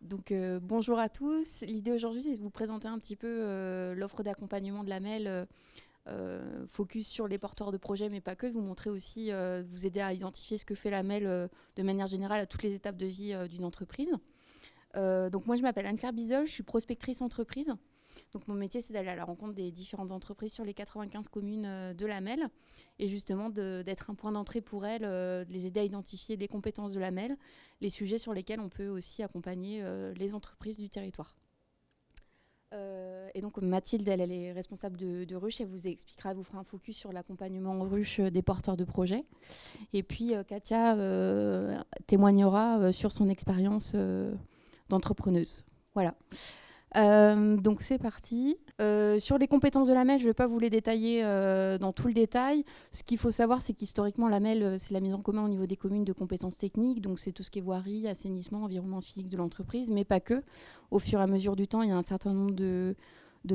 Donc bonjour à tous. L'idée aujourd'hui, c'est de vous présenter un petit peu l'offre d'accompagnement de la MEL, focus sur les porteurs de projets, mais pas que, de vous montrer aussi, vous aider à identifier ce que fait la MEL de manière générale à toutes les étapes de vie d'une entreprise. Donc moi, je m'appelle Anne-Claire Bizel, je suis prospectrice entreprise. Donc mon métier, c'est d'aller à la rencontre des différentes entreprises sur les 95 communes de la MEL et justement d'être un point d'entrée pour elles, de les aider à identifier les compétences de la MEL, les sujets sur lesquels on peut aussi accompagner les entreprises du territoire. Et donc Mathilde, elle est responsable de Ruche, elle vous expliquera, elle vous fera un focus sur l'accompagnement Ruche des porteurs de projets. Et puis Katia témoignera sur son expérience d'entrepreneuse. Voilà. Donc c'est parti. Sur les compétences de la MEL, je ne vais pas vous les détailler dans tout le détail. Ce qu'il faut savoir, c'est qu'historiquement, la MEL, c'est la mise en commun au niveau des communes de compétences techniques. Donc c'est tout ce qui est voirie, assainissement, environnement physique de l'entreprise, mais pas que. Au fur et à mesure du temps, il y a un certain nombre de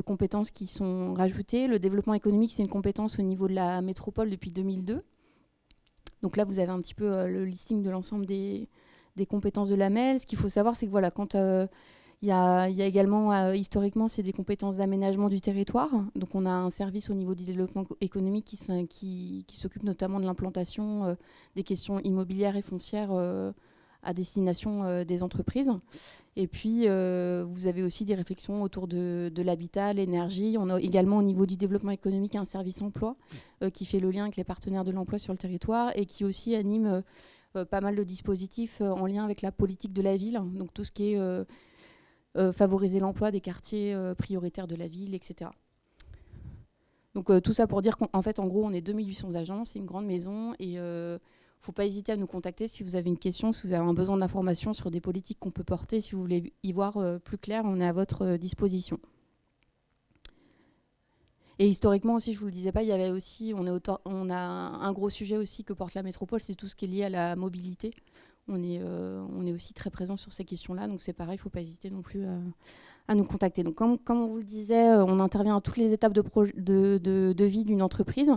compétences qui sont rajoutées. Le développement économique, c'est une compétence au niveau de la métropole depuis 2002. Donc là, vous avez un petit peu le listing de l'ensemble des compétences de la MEL. Ce qu'il faut savoir, c'est que voilà, quand il y a également, historiquement, c'est des compétences d'aménagement du territoire. Donc on a un service au niveau du développement économique qui s'occupe notamment de l'implantation des questions immobilières et foncières à destination des entreprises. Et puis, vous avez aussi des réflexions autour de l'habitat, l'énergie. On a également au niveau du développement économique un service emploi qui fait le lien avec les partenaires de l'emploi sur le territoire et qui aussi anime pas mal de dispositifs en lien avec la politique de la ville. Donc tout ce qui est favoriser l'emploi des quartiers prioritaires de la ville, etc. Donc tout ça pour dire qu'en fait, en gros, on est 2800 agents, c'est une grande maison et faut pas hésiter à nous contacter si vous avez une question, si vous avez un besoin d'informations sur des politiques qu'on peut porter, si vous voulez y voir plus clair, on est à votre disposition. Et historiquement aussi, je vous le disais pas, il y avait aussi, on a un gros sujet aussi que porte la métropole, c'est tout ce qui est lié à la mobilité. On est aussi très présent sur ces questions-là, donc c'est pareil, il ne faut pas hésiter non plus à nous contacter. Donc comme on vous le disait, on intervient à toutes les étapes de vie d'une entreprise,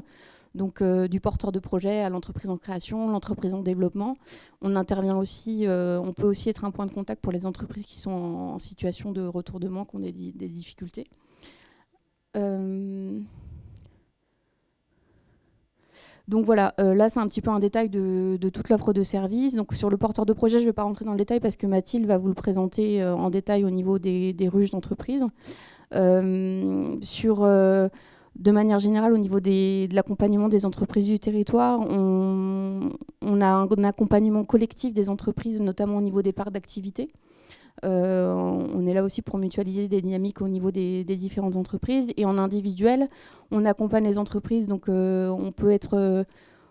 donc du porteur de projet à l'entreprise en création, l'entreprise en développement. On intervient aussi, on peut aussi être un point de contact pour les entreprises qui sont en situation de retournement, qui ont des difficultés. Donc voilà, là c'est un petit peu un détail de toute l'offre de services. Donc sur le porteur de projet, je ne vais pas rentrer dans le détail parce que Mathilde va vous le présenter en détail au niveau des ruches d'entreprise. De manière générale, au niveau de l'accompagnement des entreprises du territoire, on a un accompagnement collectif des entreprises, notamment au niveau des parcs d'activité. On est là aussi pour mutualiser des dynamiques au niveau des différentes entreprises. Et en individuel, on accompagne les entreprises. Donc, on peut être...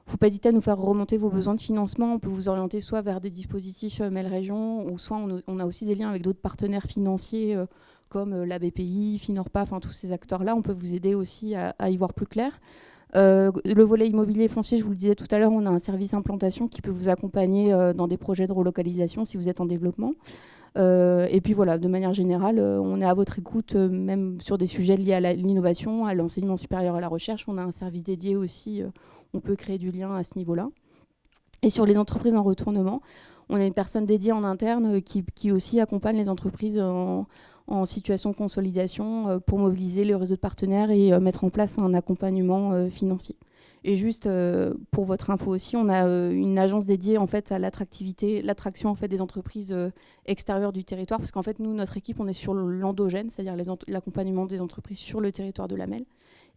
faut pas hésiter à nous faire remonter vos besoins de financement. On peut vous orienter soit vers des dispositifs MEL Région, ou soit on a aussi des liens avec d'autres partenaires financiers comme la BPI, Finorpa, enfin tous ces acteurs-là. On peut vous aider aussi à y voir plus clair. Le volet immobilier foncier, je vous le disais tout à l'heure, on a un service implantation qui peut vous accompagner dans des projets de relocalisation si vous êtes en développement. Et puis voilà, de manière générale, on est à votre écoute, même sur des sujets liés à l'innovation, à l'enseignement supérieur, à la recherche. On a un service dédié aussi, on peut créer du lien à ce niveau-là. Et sur les entreprises en retournement, on a une personne dédiée en interne qui aussi accompagne les entreprises en situation de consolidation pour mobiliser le réseau de partenaires et mettre en place un accompagnement financier. Et juste pour votre info aussi, on a une agence dédiée en fait à l'attraction en fait des entreprises extérieures du territoire, parce qu'en fait nous, notre équipe, on est sur l'endogène, c'est-à-dire l'accompagnement des entreprises sur le territoire de la MEL,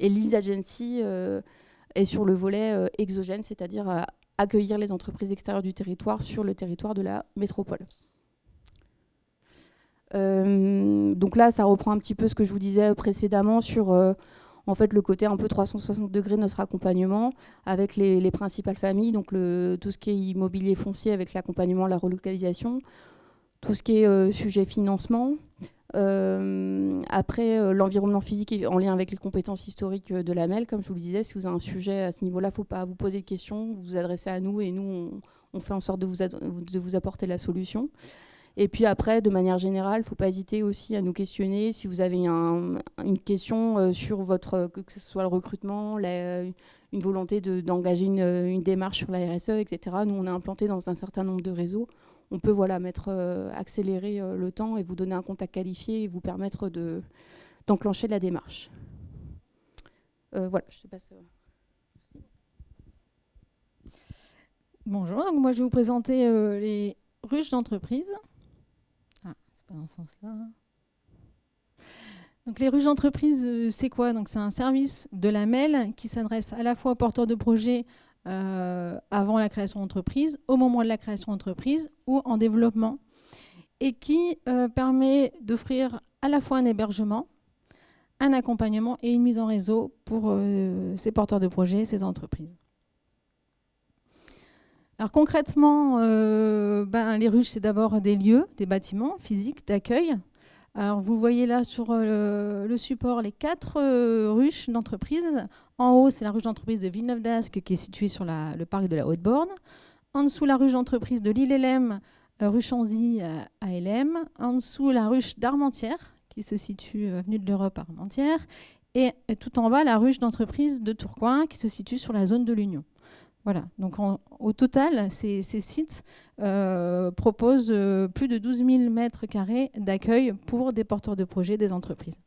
et Leads Agency est sur le volet exogène, c'est-à-dire accueillir les entreprises extérieures du territoire sur le territoire de la métropole. Donc là, ça reprend un petit peu ce que je vous disais précédemment sur en fait, le côté un peu 360 degrés de notre accompagnement avec les principales familles, donc tout ce qui est immobilier foncier avec l'accompagnement, la relocalisation, tout ce qui est sujet financement. Après, l'environnement physique est en lien avec les compétences historiques de la MEL. Comme je vous le disais, si vous avez un sujet à ce niveau-là, il ne faut pas vous poser de questions, vous vous adressez à nous et nous, on fait en sorte de vous apporter la solution. Et puis après, de manière générale, il ne faut pas hésiter aussi à nous questionner si vous avez une question sur que ce soit le recrutement, une volonté d'engager une démarche sur la RSE, etc. Nous, on est implanté dans un certain nombre de réseaux. On peut accélérer le temps et vous donner un contact qualifié et vous permettre d'enclencher la démarche. Voilà, je te passe. Bonjour, donc moi je vais vous présenter les ruches d'entreprise. Ah, c'est pas dans ce sens-là. Donc les ruches d'entreprise, c'est quoi? Donc c'est un service de la MEL qui s'adresse à la fois aux porteurs de projets avant la création d'entreprise, au moment de la création d'entreprise ou en développement, et qui permet d'offrir à la fois un hébergement, un accompagnement et une mise en réseau pour ces porteurs de projets, ces entreprises. Alors concrètement, les ruches, c'est d'abord des lieux, des bâtiments physiques d'accueil. Alors vous voyez là sur le support les 4 ruches d'entreprise. En haut, c'est la ruche d'entreprise de Villeneuve d'Ascq qui est située sur le parc de la Haute-Borne. En dessous, la ruche d'entreprise de l'Île-Hellem, rue Chanzy à Hellem. En dessous, la ruche d'Armentières qui se situe avenue de l'Europe à Armentières. Et tout en bas, la ruche d'entreprise de Tourcoing qui se situe sur la zone de l'Union. Voilà, donc au total, ces sites proposent plus de 12 000 mètres carrés d'accueil pour des porteurs de projets, des entreprises.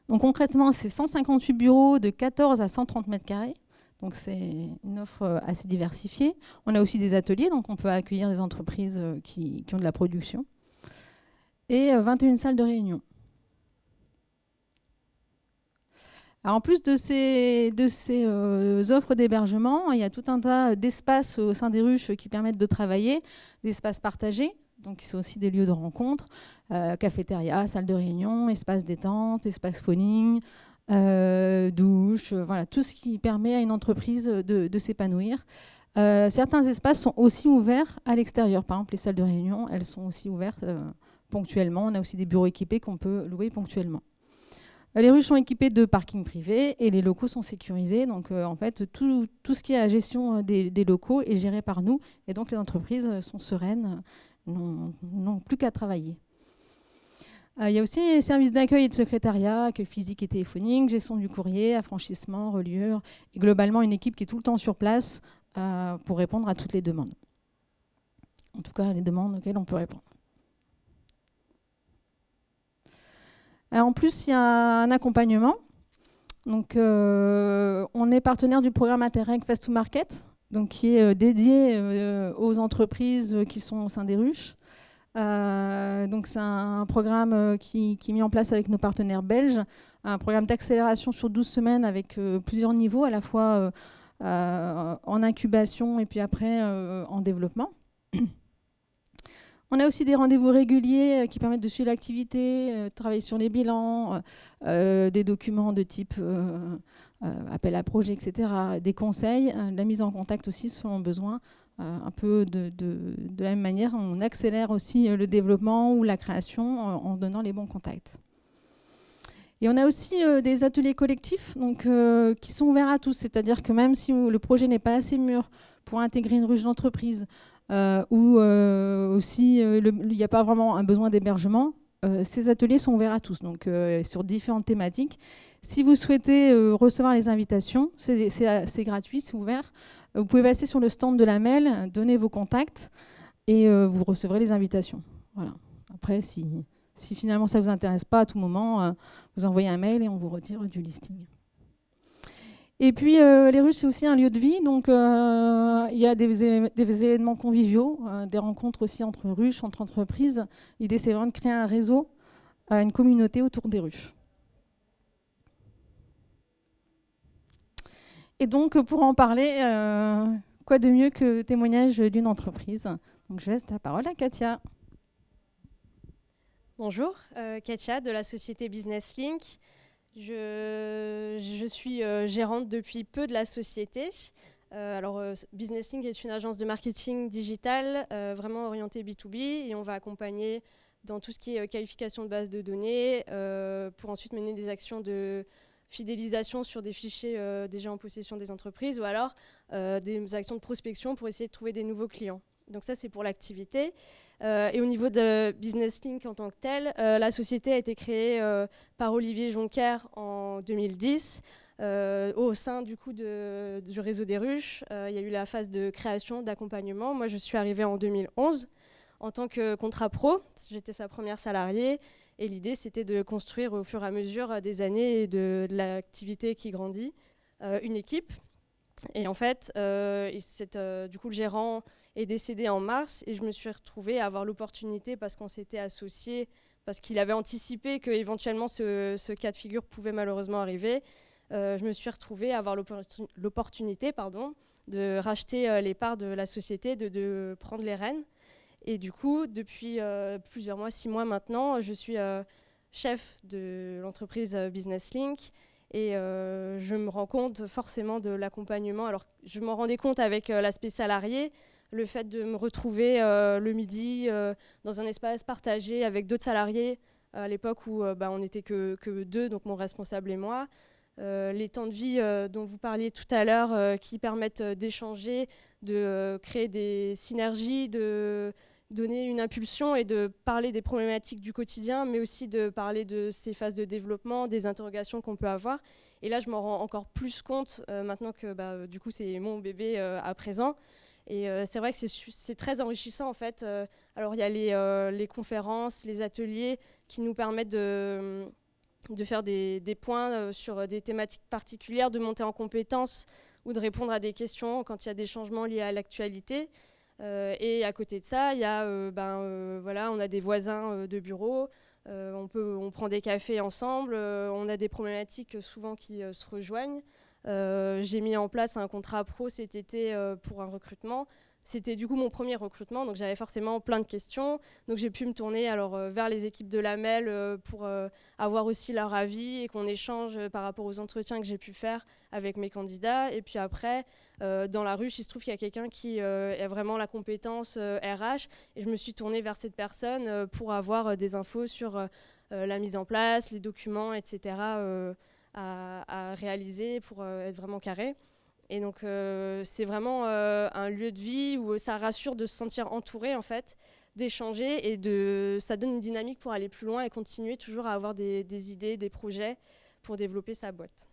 Donc concrètement, c'est 158 bureaux de 14 à 130 mètres carrés. Donc c'est une offre assez diversifiée. On a aussi des ateliers, donc on peut accueillir des entreprises qui ont de la production. Et 21 salles de réunion. Alors en plus de ces offres d'hébergement, il y a tout un tas d'espaces au sein des ruches qui permettent de travailler, d'espaces partagés, donc qui sont aussi des lieux de rencontre, cafétéria, salle de réunion, espace détente, espace phoning, douche, voilà, tout ce qui permet à une entreprise de s'épanouir. Certains espaces sont aussi ouverts à l'extérieur. Par exemple, les salles de réunion, elles sont aussi ouvertes ponctuellement. On a aussi des bureaux équipés qu'on peut louer ponctuellement. Les ruches sont équipées de parkings privés et les locaux sont sécurisés. Donc, en fait, tout ce qui est à la gestion des locaux est géré par nous. Et donc, les entreprises sont sereines, n'ont plus qu'à travailler. Il y a aussi les services d'accueil et de secrétariat, accueil physique et téléphonique, gestion du courrier, affranchissement, reliure. Et globalement, une équipe qui est tout le temps sur place pour répondre à toutes les demandes. En tout cas, les demandes auxquelles on peut répondre. En plus, il y a un accompagnement. Donc, on est partenaire du programme Interreg Fast to Market, donc qui est dédié aux entreprises qui sont au sein des ruches. Donc, c'est un programme qui est mis en place avec nos partenaires belges, un programme d'accélération sur 12 semaines avec plusieurs niveaux, à la fois en incubation et puis après en développement. On a aussi des rendez-vous réguliers qui permettent de suivre l'activité, travailler sur les bilans, des documents de type appel à projet, etc., des conseils, la mise en contact aussi selon besoin. Un peu de la même manière, on accélère aussi le développement ou la création en donnant les bons contacts. Et on a aussi des ateliers collectifs donc, qui sont ouverts à tous, c'est-à-dire que même si le projet n'est pas assez mûr pour intégrer une ruche d'entreprise, ou aussi il n'y a pas vraiment un besoin d'hébergement, ces ateliers sont ouverts à tous, donc sur différentes thématiques. Si vous souhaitez recevoir les invitations, c'est gratuit, c'est ouvert. Vous pouvez passer sur le stand de la MEL, donner vos contacts et vous recevrez les invitations. Voilà. Après, si finalement ça ne vous intéresse pas à tout moment, vous envoyez un mail et on vous retire du listing. Et puis, les ruches, c'est aussi un lieu de vie. Donc, il y a des événements conviviaux, des rencontres aussi entre ruches, entre entreprises. L'idée, c'est vraiment de créer un réseau, une communauté autour des ruches. Et donc, pour en parler, quoi de mieux que témoignage d'une entreprise? Donc, je laisse la parole à Katia. Bonjour, Katia de la société Business Link. Je suis gérante depuis peu de la société. Business Link est une agence de marketing digital vraiment orientée B2B et on va accompagner dans tout ce qui est qualification de base de données pour ensuite mener des actions de fidélisation sur des fichiers déjà en possession des entreprises ou alors des actions de prospection pour essayer de trouver des nouveaux clients. Donc ça, c'est pour l'activité. Et au niveau de Business Link en tant que tel, la société a été créée par Olivier Jonker en 2010. Au sein du coup du réseau des ruches, il y a eu la phase de création, d'accompagnement. Moi, je suis arrivée en 2011 en tant que contrat pro. J'étais sa première salariée. Et l'idée, c'était de construire au fur et à mesure des années et de l'activité qui grandit, une équipe. Et en fait, du coup, le gérant est décédé en mars et je me suis retrouvée à avoir l'opportunité, parce qu'on s'était associés, parce qu'il avait anticipé qu'éventuellement ce cas de figure pouvait malheureusement arriver. Je me suis retrouvée à avoir l'opportunité de racheter les parts de la société, de prendre les rênes. Et du coup, depuis plusieurs mois, 6 mois maintenant, je suis chef de l'entreprise Business Link. Et je me rends compte forcément de l'accompagnement. Alors, je m'en rendais compte avec l'aspect salarié, le fait de me retrouver le midi dans un espace partagé avec d'autres salariés, à l'époque où on n'était que 2, donc mon responsable et moi. Les temps de vie dont vous parliez tout à l'heure, qui permettent d'échanger, de créer des synergies, de donner une impulsion et de parler des problématiques du quotidien, mais aussi de parler de ces phases de développement, des interrogations qu'on peut avoir. Et là, je m'en rends encore plus compte maintenant que du coup, c'est mon bébé à présent. Et c'est vrai que c'est très enrichissant en fait. Alors il y a les conférences, les ateliers qui nous permettent de faire des points sur des thématiques particulières, de monter en compétences ou de répondre à des questions quand il y a des changements liés à l'actualité. Et à côté de ça, il y a, on a des voisins de bureau, on prend des cafés ensemble, on a des problématiques souvent qui se rejoignent. J'ai mis en place un contrat pro cet été pour un recrutement. C'était du coup mon premier recrutement, donc j'avais forcément plein de questions. Donc j'ai pu me tourner vers les équipes de l'AMEL pour avoir aussi leur avis et qu'on échange par rapport aux entretiens que j'ai pu faire avec mes candidats. Et puis après, dans la ruche, il se trouve qu'il y a quelqu'un qui a vraiment la compétence RH. Et je me suis tournée vers cette personne pour avoir des infos sur la mise en place, les documents, etc. À réaliser pour être vraiment carré. Et donc, c'est vraiment un lieu de vie où ça rassure de se sentir entouré, en fait, d'échanger, et ça donne une dynamique pour aller plus loin et continuer toujours à avoir des idées, des projets pour développer sa boîte.